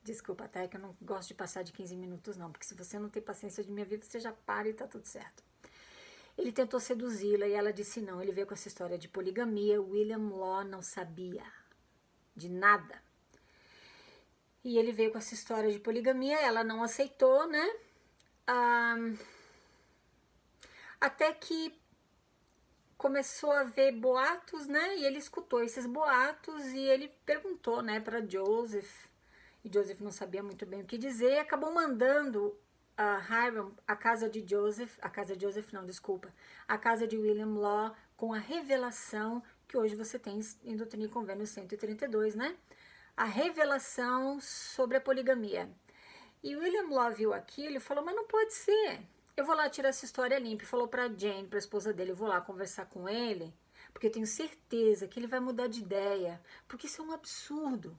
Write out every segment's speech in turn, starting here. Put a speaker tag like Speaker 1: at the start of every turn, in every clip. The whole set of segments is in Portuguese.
Speaker 1: Desculpa, tá? É que eu não gosto de passar de 15 minutos, não. Porque se você não tem paciência de minha vida, você já para e tá tudo certo. Ele tentou seduzi-la e ela disse não. Ele veio com essa história de poligamia. William Law não sabia de nada. E ele veio com essa história de poligamia. Ela não aceitou, né? Até que começou a ver boatos, né? E ele escutou esses boatos e ele perguntou, né, para Joseph. E Joseph não sabia muito bem o que dizer e acabou mandando a Hiram a casa de Joseph, a casa de Joseph não, desculpa, a casa de William Law com a revelação que hoje você tem em Doutrina e Convênio 132, né? A revelação sobre a poligamia. E William Law viu aquilo e falou, mas não pode ser. Eu vou lá tirar essa história limpa. E falou para Jane, para a esposa dele, eu vou lá conversar com ele, porque eu tenho certeza que ele vai mudar de ideia, porque isso é um absurdo.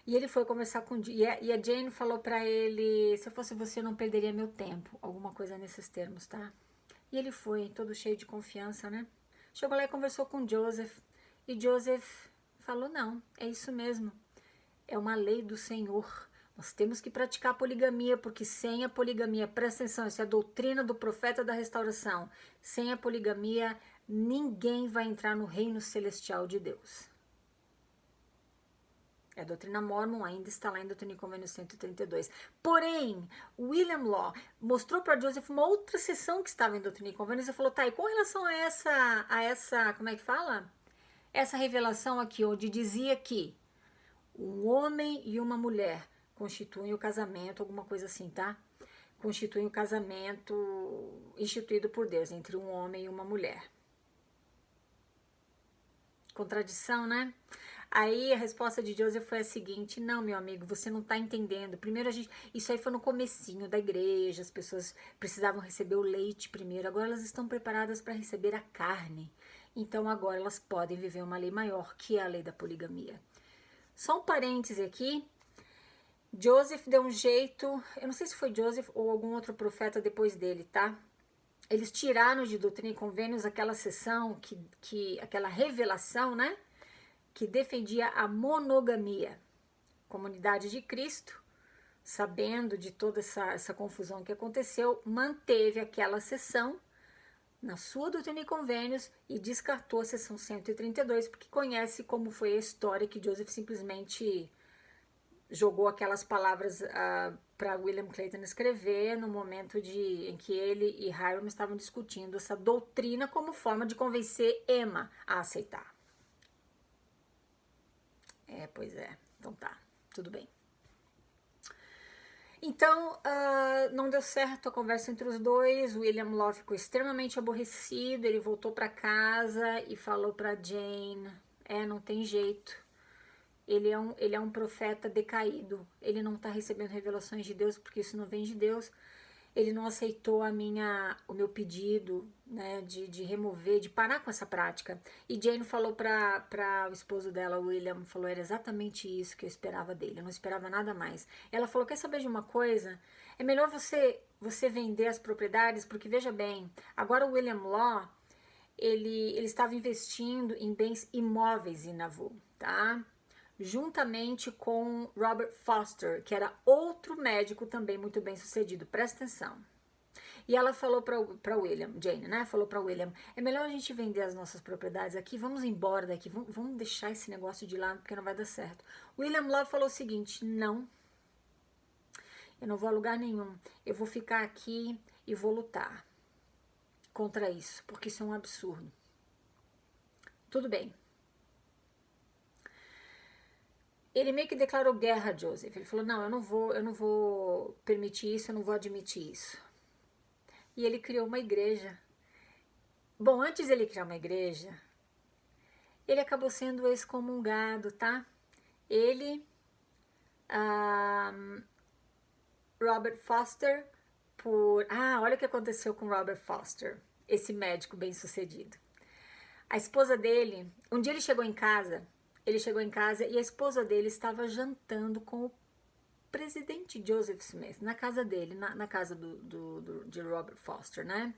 Speaker 1: E ele foi conversar com... E a Jane falou pra ele, se eu fosse você, eu não perderia meu tempo. Alguma coisa nesses termos, tá? E ele foi, todo cheio de confiança, né? Chegou lá e conversou com Joseph. E Joseph falou, não, é isso mesmo. É uma lei do Senhor. Nós temos que praticar a poligamia, porque sem a poligamia, presta atenção, essa é a doutrina do profeta da restauração. Sem a poligamia, ninguém vai entrar no reino celestial de Deus. A doutrina Mormon ainda está lá em Doutrina e Convênio 132. Porém, William Law mostrou para Joseph uma outra seção que estava em Doutrina e Convênio e falou, tá, e com relação a essa, como é que fala? Essa revelação aqui, onde dizia que um homem e uma mulher constituem o casamento, alguma coisa assim, tá? Constituem o casamento instituído por Deus entre um homem e uma mulher. Contradição, né? Aí a resposta de Joseph foi a seguinte, não, meu amigo, você não tá entendendo. Primeiro isso aí foi no comecinho da igreja, as pessoas precisavam receber o leite primeiro, agora elas estão preparadas para receber a carne. Então agora elas podem viver uma lei maior, que é a lei da poligamia. Só um parêntese aqui, Joseph deu um jeito, eu não sei se foi Joseph ou algum outro profeta depois dele, tá? Eles tiraram de Doutrina e Convênios aquela seção, aquela revelação, né? Que defendia a monogamia. Comunidade de Cristo, sabendo de toda essa confusão que aconteceu, manteve aquela seção na sua Doutrina e Convênios e descartou a seção 132, porque conhece como foi a história que Joseph simplesmente jogou aquelas palavras para William Clayton escrever no momento em que ele e Hiram estavam discutindo essa doutrina como forma de convencer Emma a aceitar. Pois é. Então tá, tudo bem. Então, não deu certo a conversa entre os dois. William Law ficou extremamente aborrecido. Ele voltou para casa e falou para Jane, não tem jeito. Ele é um profeta decaído. Ele não está recebendo revelações de Deus porque isso não vem de Deus. Ele não aceitou o meu pedido, né, de remover, de parar com essa prática. E Jane falou para o esposo dela, William, falou, era exatamente isso que eu esperava dele, eu não esperava nada mais. Ela falou, quer saber de uma coisa? É melhor você vender as propriedades, porque veja bem, agora o William Law, ele estava investindo em bens imóveis em Nauvoo, tá? Juntamente com Robert Foster, que era outro médico também muito bem sucedido, presta atenção. E ela falou para William, Jane, né? Falou para William, é melhor a gente vender as nossas propriedades aqui, vamos embora daqui, vamos deixar esse negócio de lado porque não vai dar certo. William Love falou o seguinte, não, eu não vou a lugar nenhum, eu vou ficar aqui e vou lutar contra isso, porque isso é um absurdo. Tudo bem. Ele meio que declarou guerra a Joseph. Ele falou, não, eu não vou permitir isso, eu não vou admitir isso. E ele criou uma igreja. Bom, antes de ele criar uma igreja, ele acabou sendo excomungado, tá? Ele, Robert Foster, olha o que aconteceu com Robert Foster, esse médico bem sucedido. A esposa dele, um dia ele chegou em casa e a esposa dele estava jantando com o presidente Joseph Smith, na casa dele, na casa de Robert Foster, né?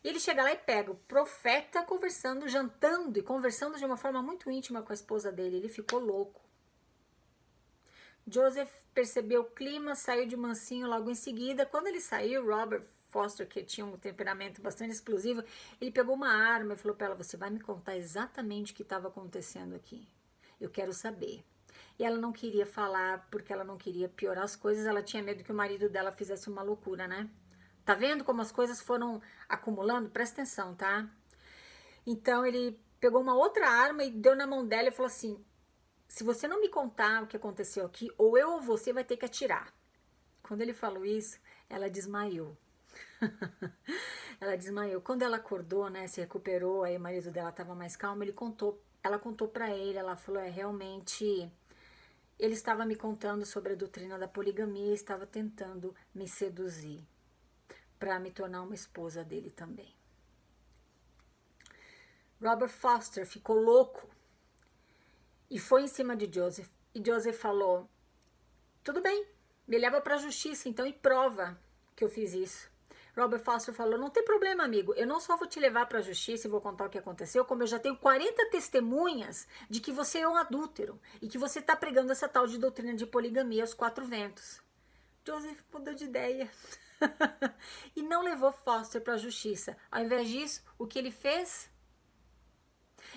Speaker 1: E ele chega lá e pega o profeta conversando, jantando e conversando de uma forma muito íntima com a esposa dele. Ele ficou louco. Joseph percebeu o clima, saiu de mansinho logo em seguida. Quando ele saiu, Robert Foster, que tinha um temperamento bastante explosivo, ele pegou uma arma e falou para ela: você vai me contar exatamente o que estava acontecendo aqui. Eu quero saber. E ela não queria falar porque ela não queria piorar as coisas. Ela tinha medo que o marido dela fizesse uma loucura, né? Tá vendo como as coisas foram acumulando? Presta atenção, tá? Então ele pegou uma outra arma e deu na mão dela e falou assim: se você não me contar o que aconteceu aqui, ou eu ou você vai ter que atirar. Quando ele falou isso, ela desmaiou. Ela desmaiou. Quando ela acordou, né, se recuperou, aí o marido dela estava mais calmo, ela contou para ele, ela falou: realmente ele estava me contando sobre a doutrina da poligamia e estava tentando me seduzir para me tornar uma esposa dele também. Robert Foster ficou louco e foi em cima de Joseph. E Joseph falou: tudo bem, me leva para a justiça então e prova que eu fiz isso. Robert Foster falou: não tem problema, amigo, eu não só vou te levar para a justiça e vou contar o que aconteceu, como eu já tenho 40 testemunhas de que você é um adúltero e que você está pregando essa tal de doutrina de poligamia aos 4 ventos. Joseph mudou de ideia e não levou Foster para a justiça. Ao invés disso, o que ele fez?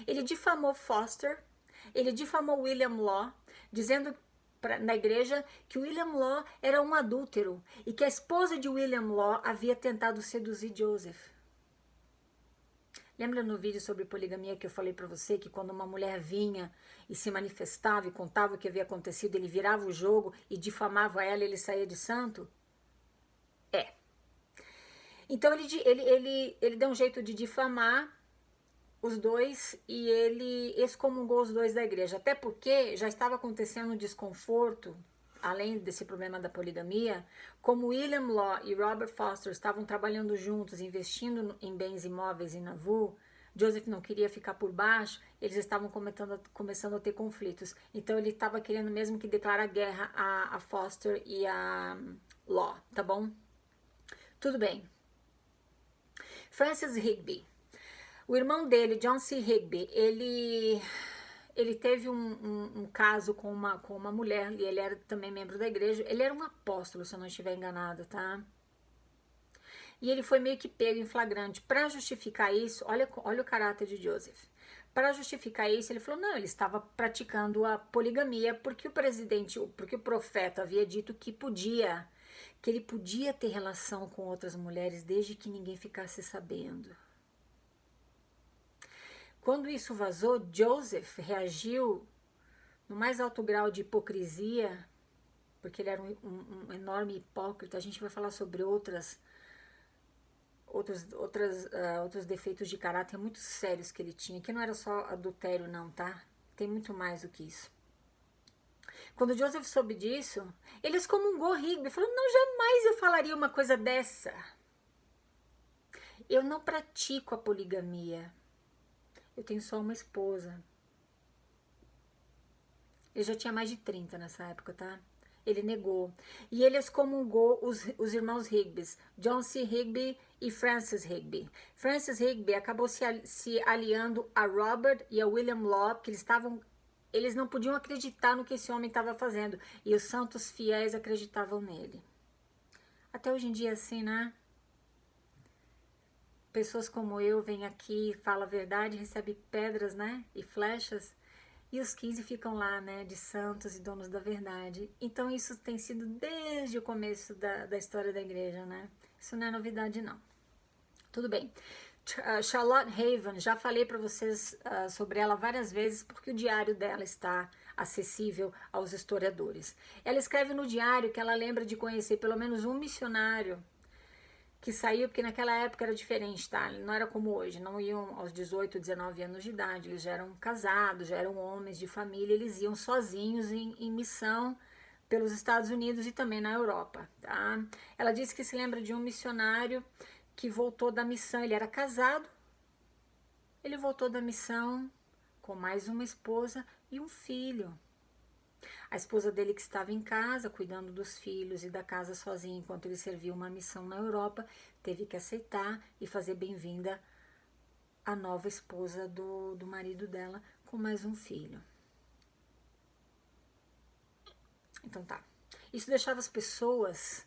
Speaker 1: Ele difamou Foster, ele difamou William Law, dizendo na igreja que William Law era um adúltero e que a esposa de William Law havia tentado seduzir Joseph. Lembra no vídeo sobre poligamia que eu falei para você que quando uma mulher vinha e se manifestava e contava o que havia acontecido, ele virava o jogo e difamava ela e ele saía de santo? É. Então ele deu um jeito de difamar os dois e ele excomungou os dois da igreja, até porque já estava acontecendo um desconforto, além desse problema da poligamia, como William Law e Robert Foster estavam trabalhando juntos, investindo em bens imóveis em Nauvoo. Joseph não queria ficar por baixo, eles estavam começando a ter conflitos, então ele estava querendo mesmo que declarar guerra a Foster e a Law, tá bom? Tudo bem. Francis Higby. O irmão dele, John C. Higby, ele teve um caso com uma mulher, e ele era também membro da igreja. Ele era um apóstolo, se eu não estiver enganada, tá? E ele foi meio que pego em flagrante. Para justificar isso, olha o caráter de Joseph. Para justificar isso, ele falou: não, ele estava praticando a poligamia porque o profeta havia dito que ele podia ter relação com outras mulheres desde que ninguém ficasse sabendo. Quando isso vazou, Joseph reagiu no mais alto grau de hipocrisia, porque ele era um enorme hipócrita. A gente vai falar sobre outros defeitos de caráter muito sérios que ele tinha, que não era só adultério não, tá? Tem muito mais do que isso. Quando Joseph soube disso, ele excomungou Higby, falou: não, jamais eu falaria uma coisa dessa. Eu não pratico a poligamia. Eu tenho só uma esposa. Ele já tinha mais de 30 nessa época, tá? Ele negou. E ele excomungou os irmãos Higbys, John C. Higby e Francis Higby. Francis Higby acabou se aliando a Robert e a William Law, porque eles não podiam acreditar no que esse homem estava fazendo. E os santos fiéis acreditavam nele. Até hoje em dia, assim, né? Pessoas como eu vêm aqui, falam a verdade, recebem pedras, né? E flechas. E os 15 ficam lá, né? De santos e donos da verdade. Então isso tem sido desde o começo da história da igreja, né? Isso não é novidade, não. Tudo bem. Charlotte Haven, já falei para vocês sobre ela várias vezes, porque o diário dela está acessível aos historiadores. Ela escreve no diário que ela lembra de conhecer pelo menos um missionário que saiu, porque naquela época era diferente, tá? Não era como hoje, não iam aos 18, 19 anos de idade, eles já eram casados, já eram homens de família, eles iam sozinhos em missão pelos Estados Unidos e também na Europa, tá? Ela disse que se lembra de um missionário que voltou da missão, ele era casado, ele voltou da missão com mais uma esposa e um filho. A esposa dele, que estava em casa, cuidando dos filhos e da casa sozinha, enquanto ele servia uma missão na Europa, teve que aceitar e fazer bem-vinda a nova esposa do marido dela, com mais um filho. Então tá. Isso deixava as pessoas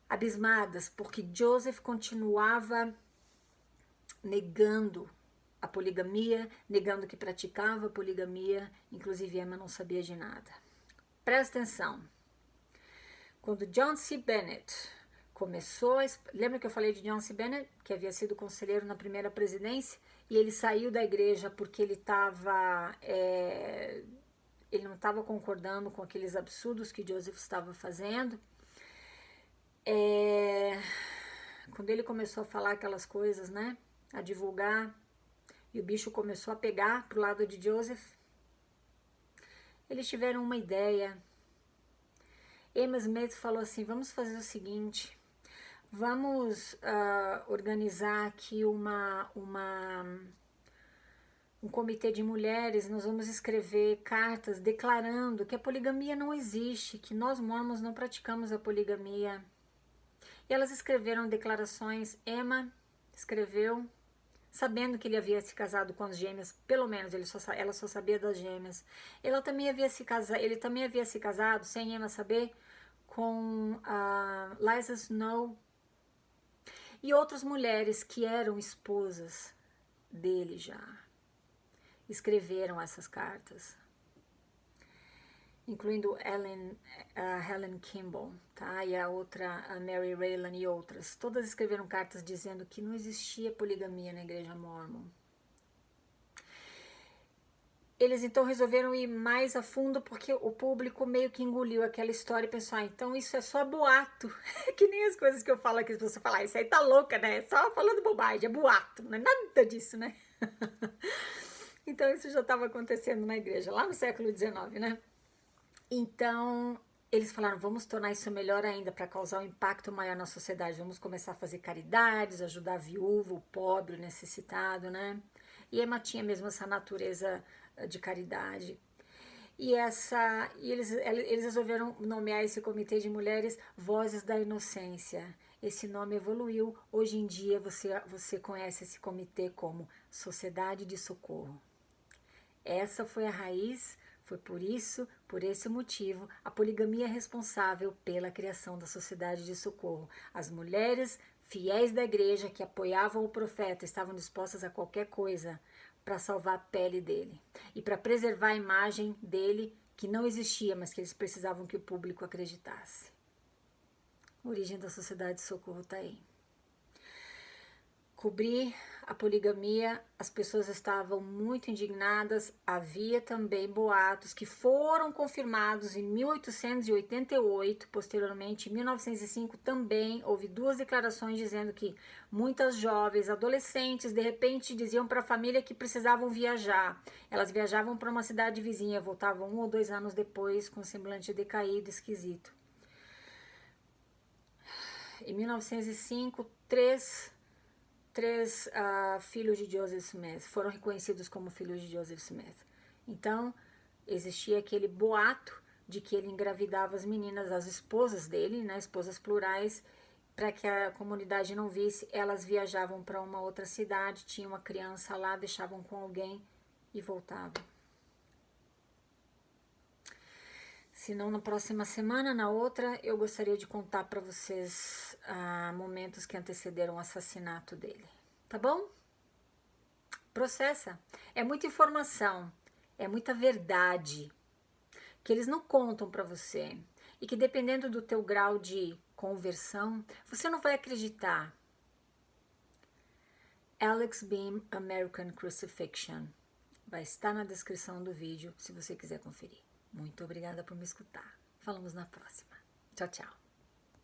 Speaker 1: abismadas, porque Joseph continuava negando a poligamia, negando que praticava poligamia, inclusive Emma não sabia de nada. Presta atenção. Quando John C. Bennett começou, lembra que eu falei de John C. Bennett, que havia sido conselheiro na primeira presidência, e ele saiu da igreja porque ele não estava concordando com aqueles absurdos que Joseph estava fazendo. Quando ele começou a falar aquelas coisas, né, a divulgar, e o bicho começou a pegar pro lado de Joseph, eles tiveram uma ideia. Emma Smith falou assim, vamos fazer o seguinte, vamos organizar aqui um comitê de mulheres, nós vamos escrever cartas declarando que a poligamia não existe, que nós mormons não praticamos a poligamia. E elas escreveram declarações, Emma escreveu, sabendo que ele havia se casado com as gêmeas, pelo menos ela só sabia das gêmeas. Ele também havia se casado, sem Emma saber, com Liza Snow e outras mulheres que eram esposas dele já. Escreveram essas cartas, incluindo Helen Kimball, tá? E a outra, a Mary Raylan e outras. Todas escreveram cartas dizendo que não existia poligamia na igreja mormon. Eles então resolveram ir mais a fundo porque o público meio que engoliu aquela história e pensou, então isso é só boato. Que nem as coisas que eu falo aqui, você fala, isso aí tá louca, né? Só falando bobagem, é boato, não é nada disso, né? Então isso já estava acontecendo na igreja, lá no século XIX, né? Então, eles falaram, vamos tornar isso melhor ainda para causar um impacto maior na sociedade. Vamos começar a fazer caridades, ajudar a viúva, o pobre, o necessitado, né? E Emma tinha mesmo essa natureza de caridade. E eles resolveram nomear esse comitê de mulheres Vozes da Inocência. Esse nome evoluiu. Hoje em dia você conhece esse comitê como Sociedade de Socorro. Essa foi a raiz. Foi por esse motivo, a poligamia é responsável pela criação da Sociedade de Socorro. As mulheres fiéis da igreja que apoiavam o profeta estavam dispostas a qualquer coisa para salvar a pele dele e para preservar a imagem dele que não existia, mas que eles precisavam que o público acreditasse. A origem da Sociedade de Socorro está aí. Cobrir a poligamia, as pessoas estavam muito indignadas, havia também boatos que foram confirmados em 1888, posteriormente em 1905 também houve 2 declarações dizendo que muitas jovens, adolescentes, de repente diziam para a família que precisavam viajar. Elas viajavam para uma cidade vizinha, voltavam 1 ou 2 anos depois com semblante decaído, esquisito. Em 1905, três filhos de Joseph Smith foram reconhecidos como filhos de Joseph Smith. Então, existia aquele boato de que ele engravidava as meninas, as esposas dele, né, esposas plurais, para que a comunidade não visse. Elas viajavam para uma outra cidade, tinha uma criança lá, deixavam com alguém e voltavam. Se não na próxima semana, na outra, eu gostaria de contar para vocês momentos que antecederam o assassinato dele. Tá bom? Processa. É muita informação, é muita verdade que eles não contam para você e que dependendo do teu grau de conversão, você não vai acreditar. Alex Beam, American Crucifixion. Vai estar na descrição do vídeo se você quiser conferir. Muito obrigada por me escutar. Falamos na próxima. Tchau, tchau.